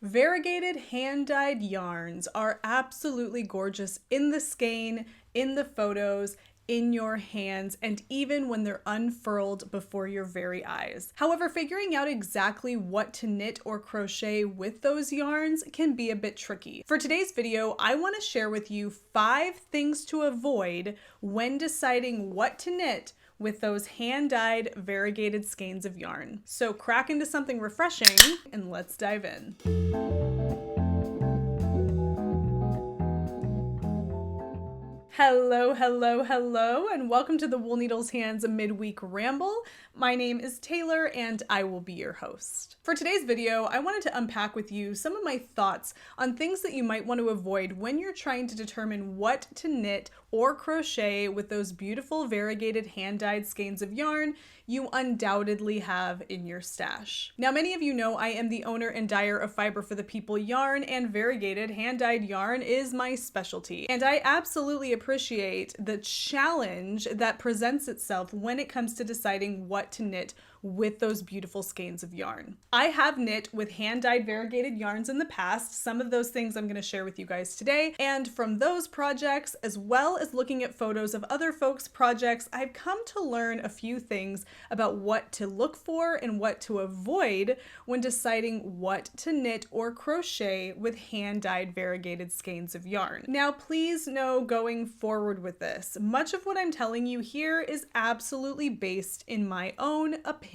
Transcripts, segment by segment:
Variegated hand-dyed yarns are absolutely gorgeous in the skein, in the photos, in your hands, and even when they're unfurled before your very eyes. However, figuring out exactly what to knit or crochet with those yarns can be a bit tricky. For today's video, I want to share with you 5 things to avoid when deciding what to knit with those hand-dyed variegated skeins of yarn. So crack into something refreshing and let's dive in. Hello, and welcome to the Wool Needles Hands Midweek Ramble. My name is Taylor and I will be your host. For today's video, I wanted to unpack with you some of my thoughts on things that you might want to avoid when you're trying to determine what to knit or crochet with those beautiful variegated hand-dyed skeins of yarn you undoubtedly have in your stash. Now, many of you know I am the owner and dyer of Fiber for the People yarn, and variegated hand-dyed yarn is my specialty. And I absolutely appreciate the challenge that presents itself when it comes to deciding what to knit with those beautiful skeins of yarn. I have knit with hand-dyed variegated yarns in the past. Some of those things I'm going to share with you guys today. And from those projects, as well as looking at photos of other folks' projects, I've come to learn a few things about what to look for and what to avoid when deciding what to knit or crochet with hand-dyed variegated skeins of yarn. Now, please know going forward with this, much of what I'm telling you here is absolutely based in my own opinion.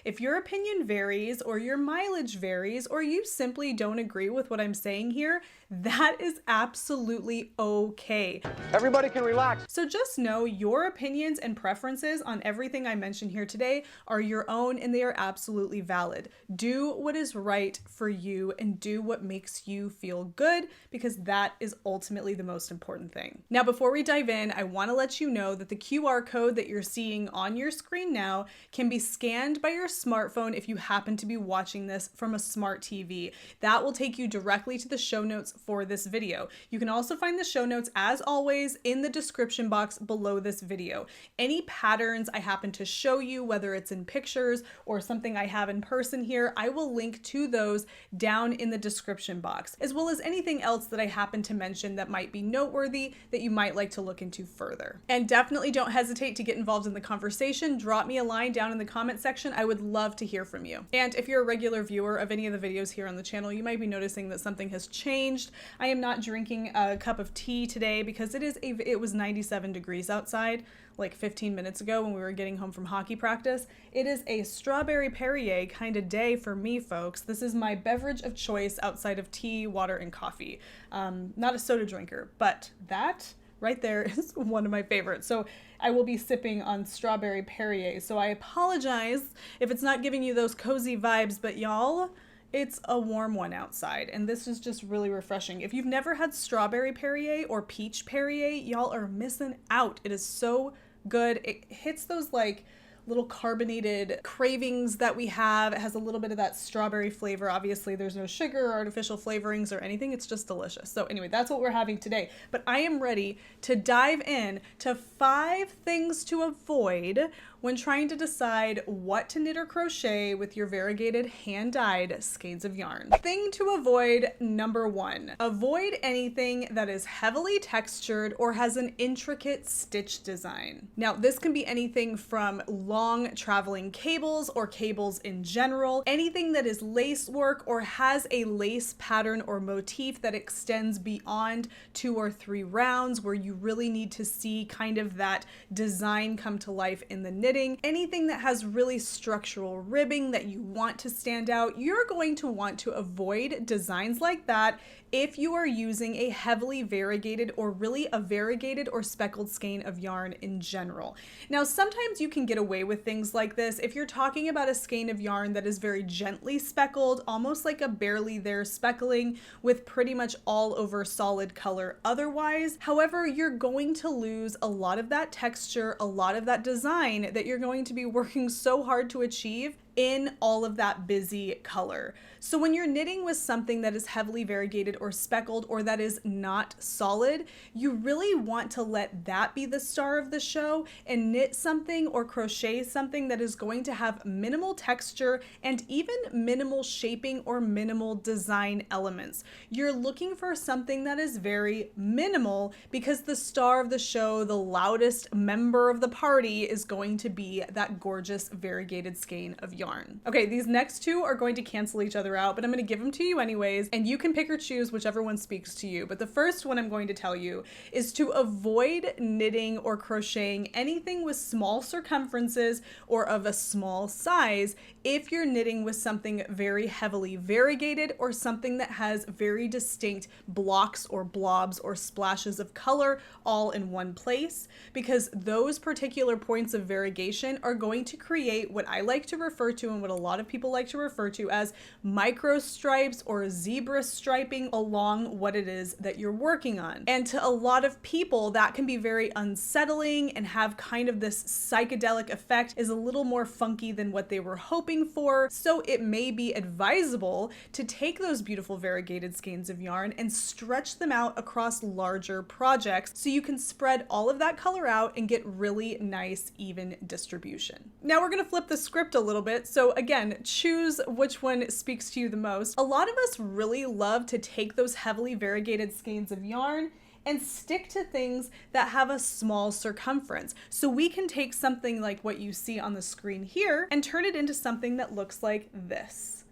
If your opinion varies or your mileage varies or you simply don't agree with what I'm saying here, that is absolutely okay. Everybody can relax. So just know your opinions and preferences on everything I mentioned here today are your own and they are absolutely valid. Do what is right for you and do what makes you feel good, because that is ultimately the most important thing. Now, before we dive in, I want to let you know that the QR code that you're seeing on your screen now can be scanned by your smartphone if you happen to be watching this from a smart TV. That will take you directly to the show notes for this video. You can also find the show notes, as always, in the description box below this video. Any patterns I happen to show you, whether it's in pictures or something I have in person here, I will link to those down in the description box, as well as anything else that I happen to mention that might be noteworthy that you might like to look into further. And definitely don't hesitate to get involved in the conversation. Drop me a line down in the comment section. I would love to hear from you. And if you're a regular viewer of any of the videos here on the channel, you might be noticing that something has changed. I am not drinking a cup of tea today because it was 97 degrees outside like 15 minutes ago when we were getting home from hockey practice. It is a strawberry Perrier kind of day for me, folks. This is my beverage of choice outside of tea, water, and coffee. Not a soda drinker, but that right there is one of my favorites. So I will be sipping on strawberry Perrier. So I apologize if it's not giving you those cozy vibes, but y'all, it's a warm one outside, and this is just really refreshing. If you've never had strawberry Perrier or peach Perrier, y'all are missing out. It is so good. It hits those like little carbonated cravings that we have. It has a little bit of that strawberry flavor. Obviously, there's no sugar or artificial flavorings or anything. It's just delicious. So anyway, that's what we're having today. But I am ready to dive in to 5 things to avoid when trying to decide what to knit or crochet with your variegated hand-dyed skeins of yarn. Thing to avoid number 1, avoid anything that is heavily textured or has an intricate stitch design. Now, this can be anything from long traveling cables or cables in general, anything that is lace work or has a lace pattern or motif that extends beyond 2 or 3 rounds where you really need to see kind of that design come to life in the knitting. Anything that has really structural ribbing that you want to stand out, you're going to want to avoid designs like that if you are using a heavily variegated or really a variegated or speckled skein of yarn in general. Now, sometimes you can get away with things like this if you're talking about a skein of yarn that is very gently speckled, almost like a barely there speckling with pretty much all over solid color otherwise. However, you're going to lose a lot of that texture, a lot of that design that you're going to be working so hard to achieve in all of that busy color. So when you're knitting with something that is heavily variegated or speckled or that is not solid, you really want to let that be the star of the show and knit something or crochet something that is going to have minimal texture and even minimal shaping or minimal design elements. You're looking for something that is very minimal because the star of the show, the loudest member of the party, is going to be that gorgeous variegated skein of yarn. Okay, these next two are going to cancel each other out, but I'm going to give them to you anyways, and you can pick or choose whichever one speaks to you. But the first one I'm going to tell you is to avoid knitting or crocheting anything with small circumferences or of a small size if you're knitting with something very heavily variegated or something that has very distinct blocks or blobs or splashes of color all in one place, because those particular points of variegation are going to create what I like to refer to and what a lot of people like to refer to as micro stripes or zebra striping along what it is that you're working on. And to a lot of people, that can be very unsettling and have kind of this psychedelic effect, is a little more funky than what they were hoping for. So it may be advisable to take those beautiful variegated skeins of yarn and stretch them out across larger projects so you can spread all of that color out and get really nice, even distribution. Now we're going to flip the script a little bit. So again, choose which one speaks to you the most. A lot of us really love to take those heavily variegated skeins of yarn and stick to things that have a small circumference. So we can take something like what you see on the screen here and turn it into something that looks like this.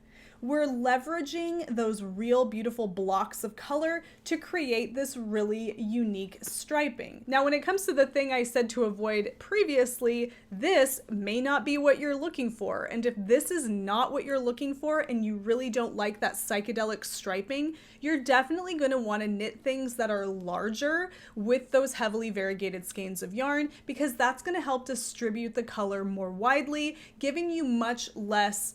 We're leveraging those real beautiful blocks of color to create this really unique striping. Now, when it comes to the thing I said to avoid previously, this may not be what you're looking for. And if this is not what you're looking for and you really don't like that psychedelic striping, you're definitely going to want to knit things that are larger with those heavily variegated skeins of yarn, because that's going to help distribute the color more widely, giving you much less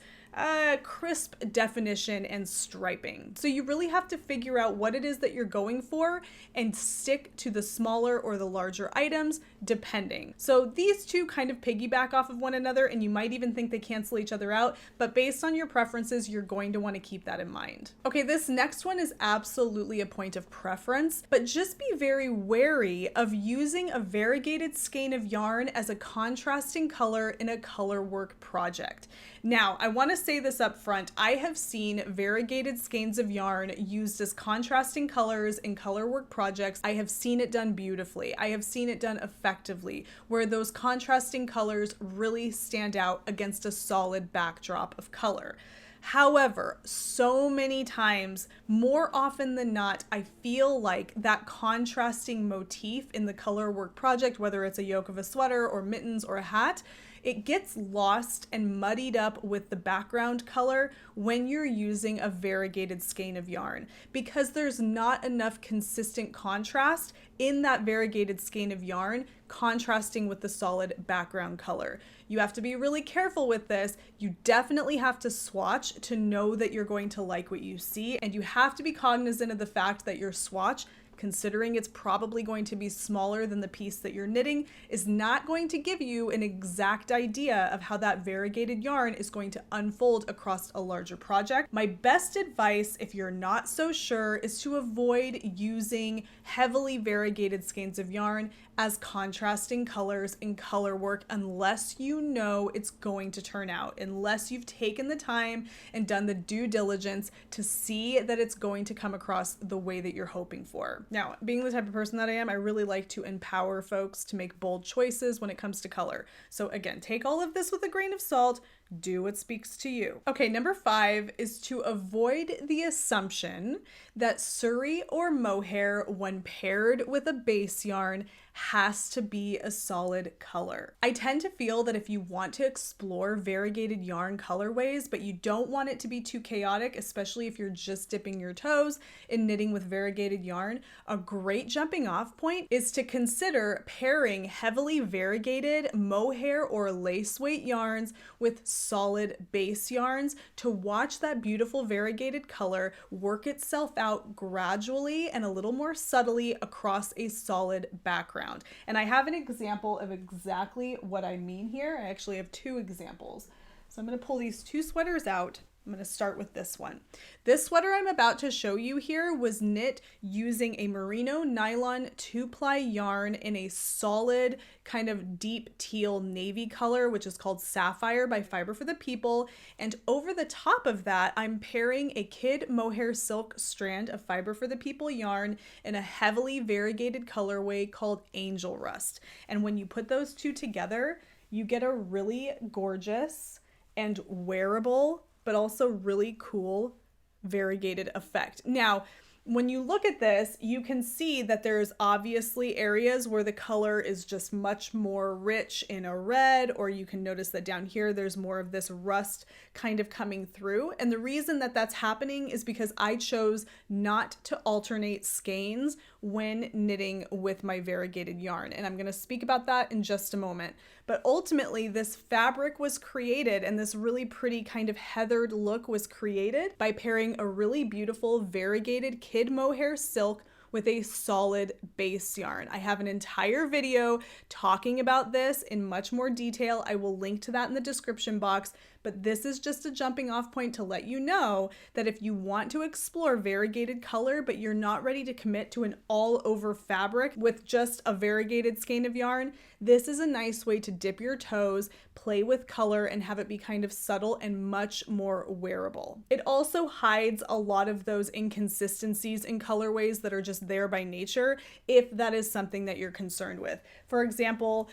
crisp definition and striping. So you really have to figure out what it is that you're going for and stick to the smaller or the larger items depending. So these two kind of piggyback off of one another, and you might even think they cancel each other out, but based on your preferences, you're going to want to keep that in mind. Okay, this next one is absolutely a point of preference, but just be very wary of using a variegated skein of yarn as a contrasting color in a color work project. Now, I want to say this up front. I have seen variegated skeins of yarn used as contrasting colors in color work projects. I have seen it done beautifully. I have seen it done effectively, where those contrasting colors really stand out against a solid backdrop of color. However, so many times, more often than not, I feel like that contrasting motif in the color work project, whether it's a yoke of a sweater or mittens or a hat, it gets lost and muddied up with the background color when you're using a variegated skein of yarn, because there's not enough consistent contrast in that variegated skein of yarn contrasting with the solid background color. You have to be really careful with this. You definitely have to swatch to know that you're going to like what you see, and you have to be cognizant of the fact that your swatch, considering it's probably going to be smaller than the piece that you're knitting, is not going to give you an exact idea of how that variegated yarn is going to unfold across a larger project. My best advice, if you're not so sure, is to avoid using heavily variegated skeins of yarn as contrasting colors in color work unless you know it's going to turn out, unless you've taken the time and done the due diligence to see that it's going to come across the way that you're hoping for. Now, being the type of person that I am, I really like to empower folks to make bold choices when it comes to color. So again, take all of this with a grain of salt. Do what speaks to you. Okay, number 5 is to avoid the assumption that Surrey or mohair, when paired with a base yarn, has to be a solid color. I tend to feel that if you want to explore variegated yarn colorways, but you don't want it to be too chaotic, especially if you're just dipping your toes in knitting with variegated yarn, a great jumping off point is to consider pairing heavily variegated mohair or lace weight yarns with solid base yarns to watch that beautiful variegated color work itself out gradually and a little more subtly across a solid background. And I have an example of exactly what I mean here. I actually have 2 examples. So I'm going to pull these two sweaters out. I'm going to start with this one. This sweater I'm about to show you here was knit using a merino nylon 2-ply yarn in a solid kind of deep teal navy color, which is called Sapphire by Fiber for the People. And over the top of that, I'm pairing a kid mohair silk strand of Fiber for the People yarn in a heavily variegated colorway called Angel Rust. And when you put those two together, you get a really gorgeous and wearable, but also really cool variegated effect. Now, when you look at this, you can see that there's obviously areas where the color is just much more rich in a red, or you can notice that down here there's more of this rust kind of coming through. And the reason that that's happening is because I chose not to alternate skeins when knitting with my variegated yarn. And I'm going to speak about that in just a moment. But ultimately, this fabric was created, and this really pretty kind of heathered look was created by pairing a really beautiful variegated kid mohair silk with a solid base yarn. I have an entire video talking about this in much more detail. I will link to that in the description box, but this is just a jumping off point to let you know that if you want to explore variegated color, but you're not ready to commit to an all over fabric with just a variegated skein of yarn, this is a nice way to dip your toes, play with color, and have it be kind of subtle and much more wearable. It also hides a lot of those inconsistencies in colorways that are just there by nature, if that is something that you're concerned with. For example,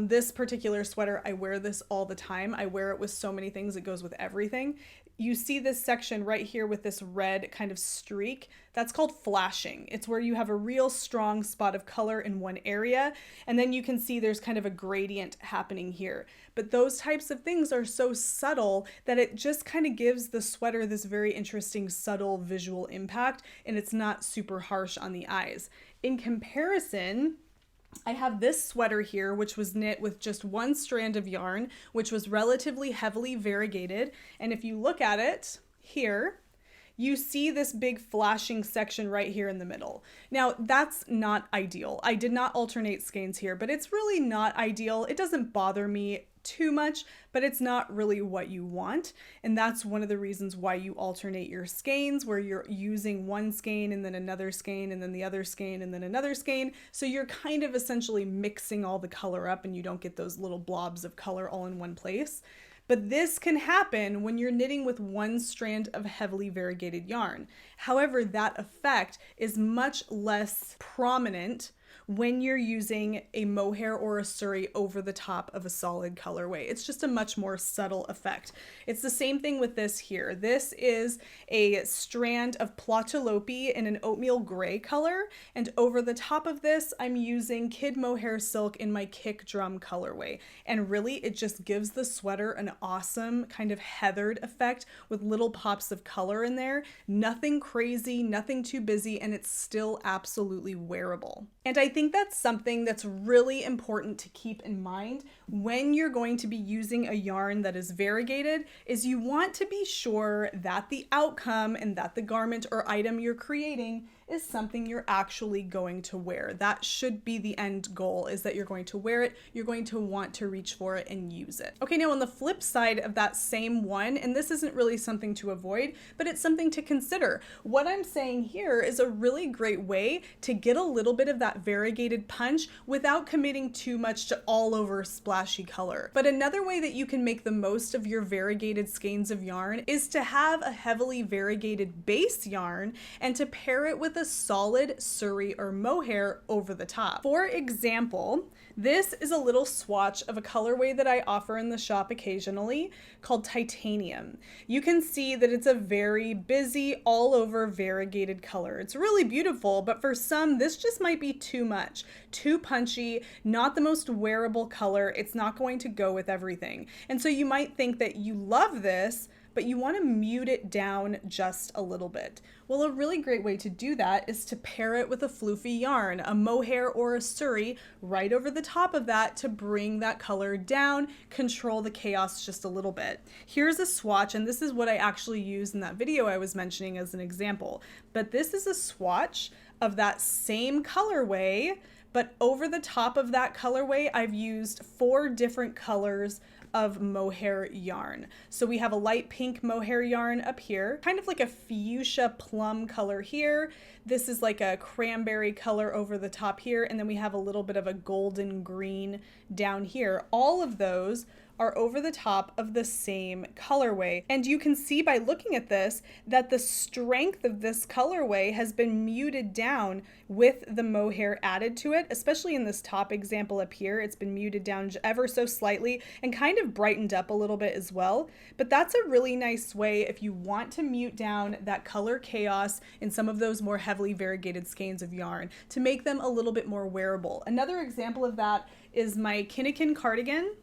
this particular sweater, I wear this all the time. I wear it with so many things, it goes with everything. You see this section right here with this red kind of streak. That's called flashing. It's where you have a real strong spot of color in one area, and then you can see there's kind of a gradient happening here. But those types of things are so subtle that it just kind of gives the sweater this very interesting, subtle visual impact, and it's not super harsh on the eyes. In comparison, I have this sweater here, which was knit with just one strand of yarn, which was relatively heavily variegated. And if you look at it here, you see this big flashing section right here in the middle. Now, that's not ideal. I did not alternate skeins here, but it's really not ideal. It doesn't bother me too much, but it's not really what you want. And that's one of the reasons why you alternate your skeins, where you're using one skein and then another skein and then the other skein and then another skein. So you're kind of essentially mixing all the color up and you don't get those little blobs of color all in one place. But this can happen when you're knitting with one strand of heavily variegated yarn. However, that effect is much less prominent when you're using a mohair or a surrey over the top of a solid colorway. It's just a much more subtle effect. It's the same thing with this here. This is a strand of Platelope in an oatmeal gray color, and over the top of this, I'm using kid mohair silk in my kick drum colorway. And really, it just gives the sweater an awesome kind of heathered effect with little pops of color in there. Nothing crazy, nothing too busy, and it's still absolutely wearable. And I think that's something that's really important to keep in mind when you're going to be using a yarn that is variegated, is you want to be sure that the outcome and that the garment or item you're creating is something you're actually going to wear. That should be the end goal, is that you're going to wear it, you're going to want to reach for it and use it. Okay, now on the flip side of that same one, and this isn't really something to avoid, but it's something to consider. What I'm saying here is a really great way to get a little bit of that variegated punch without committing too much to all over splashy color. But another way that you can make the most of your variegated skeins of yarn is to have a heavily variegated base yarn and to pair it with a solid surrey or mohair over the top. For example, this is a little swatch of a colorway that I offer in the shop occasionally called Titanium. You can see that it's a very busy, all over variegated color. It's really beautiful, but for some, this just might be too much, too punchy, not the most wearable color. It's not going to go with everything. And so you might think that you love this, but you want to mute it down just a little bit. Well, a really great way to do that is to pair it with a floofy yarn, a mohair or a surrey, right over the top of that to bring that color down, control the chaos just a little bit. Here's a swatch, and this is what I actually used in that video I was mentioning as an example. But this is a swatch of that same colorway, but over the top of that colorway, I've used 4 different colors of mohair yarn. So we have a light pink mohair yarn up here, kind of like a fuchsia plum color here. This is like a cranberry color over the top here, and then we have a little bit of a golden green down here. All of those are over the top of the same colorway. And you can see by looking at this that the strength of this colorway has been muted down with the mohair added to it, especially in this top example up here. It's been muted down ever so slightly and kind of brightened up a little bit as well. But that's a really nice way if you want to mute down that color chaos in some of those more heavily variegated skeins of yarn to make them a little bit more wearable. Another example of that is my Kinikin cardigan.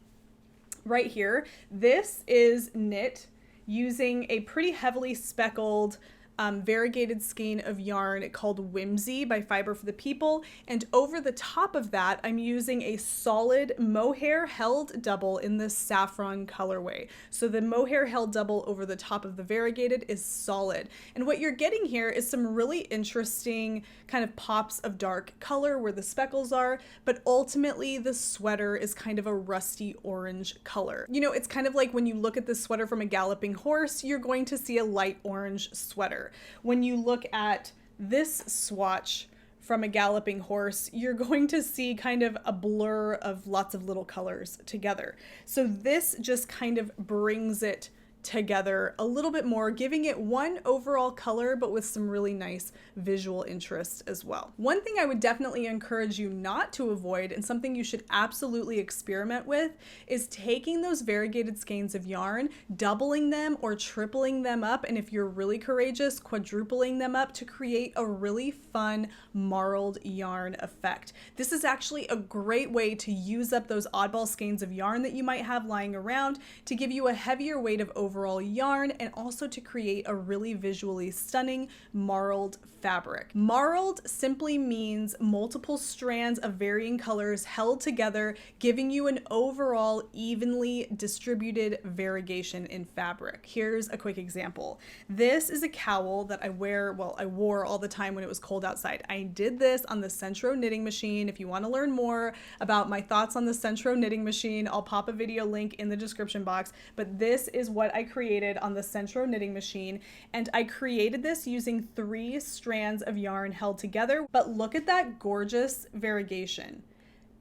Right here, this is knit using a pretty heavily speckled variegated skein of yarn called Whimsy by Fiber for the People, and over the top of that I'm using a solid mohair held double in this saffron colorway. So the mohair held double over the top of the variegated is solid, and what you're getting here is some really interesting kind of pops of dark color where the speckles are, but ultimately the sweater is kind of a rusty orange color. You know, it's kind of like when you look at this sweater from a galloping horse, you're going to see a light orange sweater. When you look at this swatch from a galloping horse, you're going to see kind of a blur of lots of little colors together. So this just kind of brings it together a little bit more, giving it one overall color, but with some really nice visual interest as well. One thing I would definitely encourage you not to avoid, and something you should absolutely experiment with, is taking those variegated skeins of yarn, doubling them or tripling them up, and if you're really courageous, quadrupling them up to create a really fun marled yarn effect. This is actually a great way to use up those oddball skeins of yarn that you might have lying around to give you a heavier weight of overall yarn, and also to create a really visually stunning marled fabric. Marled simply means multiple strands of varying colors held together, giving you an overall evenly distributed variegation in fabric. Here's a quick example. This is a cowl that I wear, well, I wore all the time when it was cold outside. I did this on the Centro knitting machine. If you want to learn more about my thoughts on the Centro knitting machine, I'll pop a video link in the description box, but this is what I created on the Centro knitting machine, and I created this using 3 strands of yarn held together. But look at that gorgeous variegation.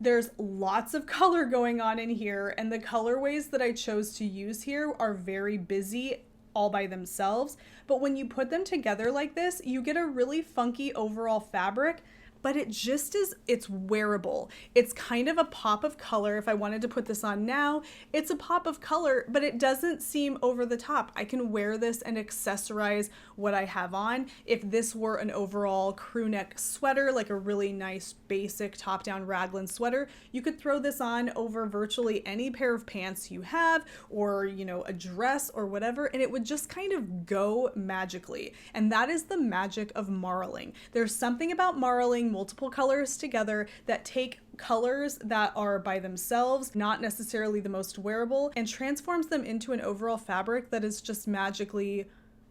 There's lots of color going on in here, and the colorways that I chose to use here are very busy all by themselves, but when you put them together like this, you get a really funky overall fabric, but it just is, it's wearable. It's kind of a pop of color. If I wanted to put this on now, it's a pop of color, but it doesn't seem over the top. I can wear this and accessorize what I have on. If this were an overall crew neck sweater, like a really nice basic top-down raglan sweater, you could throw this on over virtually any pair of pants you have, or, you know, a dress or whatever, and it would just kind of go magically. And that is the magic of marling. There's something about marling multiple colors together that take colors that are by themselves not necessarily the most wearable and transforms them into an overall fabric that is just magically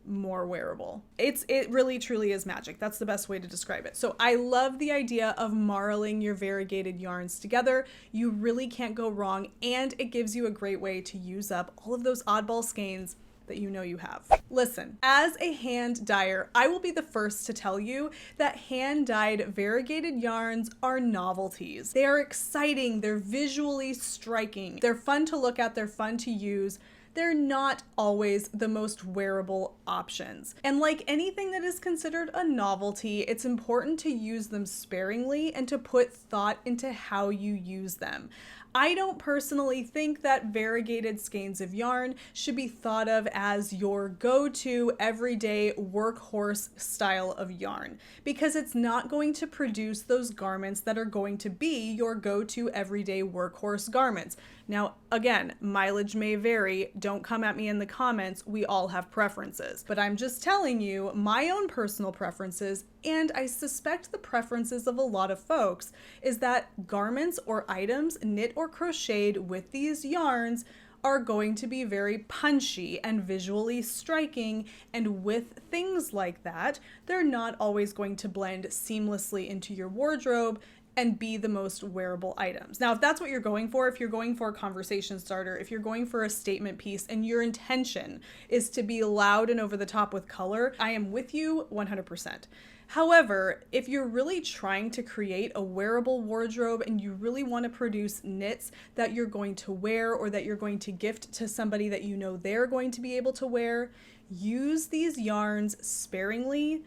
more wearable. It really truly is magic. That's the best way to describe it. So I love the idea of marling your variegated yarns together. You really can't go wrong, and it gives you a great way to use up all of those oddball skeins that you know you have. Listen, as a hand dyer, I will be the first to tell you that hand-dyed variegated yarns are novelties. They are exciting, they're visually striking, they're fun to look at, they're fun to use. They're not always the most wearable options. And like anything that is considered a novelty, it's important to use them sparingly and to put thought into how you use them. I don't personally think that variegated skeins of yarn should be thought of as your go-to everyday workhorse style of yarn, because it's not going to produce those garments that are going to be your go-to everyday workhorse garments. Now, again, mileage may vary. Don't come at me in the comments. We all have preferences. But I'm just telling you my own personal preferences, and I suspect the preferences of a lot of folks, is that garments or items knit or crocheted with these yarns are going to be very punchy and visually striking, and with things like that, they're not always going to blend seamlessly into your wardrobe and be the most wearable items. Now, if that's what you're going for, if you're going for a conversation starter, if you're going for a statement piece and your intention is to be loud and over the top with color, I am with you 100%. However, if you're really trying to create a wearable wardrobe and you really want to produce knits that you're going to wear or that you're going to gift to somebody that you know they're going to be able to wear, use these yarns sparingly,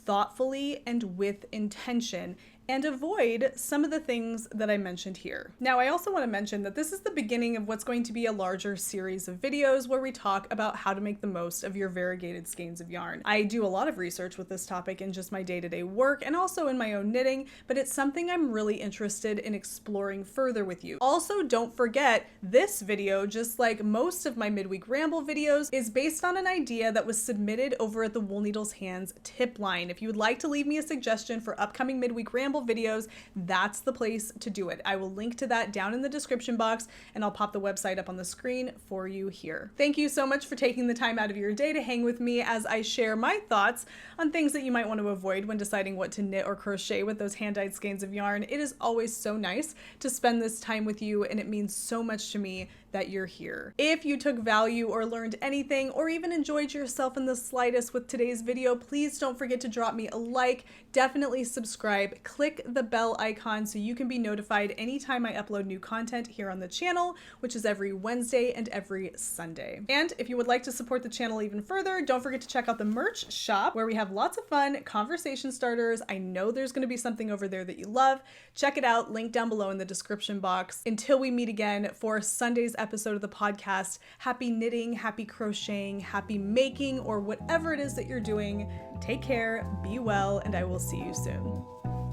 thoughtfully, and with intention, and avoid some of the things that I mentioned here. Now, I also want to mention that this is the beginning of what's going to be a larger series of videos where we talk about how to make the most of your variegated skeins of yarn. I do a lot of research with this topic in just my day-to-day work and also in my own knitting, but it's something I'm really interested in exploring further with you. Also, don't forget, this video, just like most of my midweek ramble videos, is based on an idea that was submitted over at the Wool Needles Hands tip line. If you would like to leave me a suggestion for upcoming midweek ramble videos, that's the place to do it. I will link to that down in the description box, and I'll pop the website up on the screen for you here. Thank you so much for taking the time out of your day to hang with me as I share my thoughts on things that you might want to avoid when deciding what to knit or crochet with those hand-dyed skeins of yarn. It is always so nice to spend this time with you, and it means so much to me that you're here. If you took value or learned anything or even enjoyed yourself in the slightest with today's video, please don't forget to drop me a like, definitely subscribe, click the bell icon so you can be notified anytime I upload new content here on the channel, which is every Wednesday and every Sunday. And if you would like to support the channel even further, don't forget to check out the merch shop where we have lots of fun conversation starters. I know there's going to be something over there that you love. Check it out, link down below in the description box. Until we meet again for Sunday's episode of the podcast, happy knitting, happy crocheting, happy making, or whatever it is that you're doing. Take care, be well, and I will see you soon.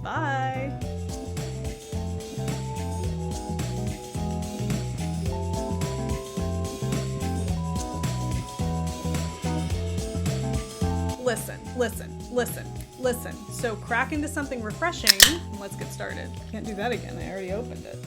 Bye. Listen. So crack into something refreshing and let's get started. Can't do that again. I already opened it.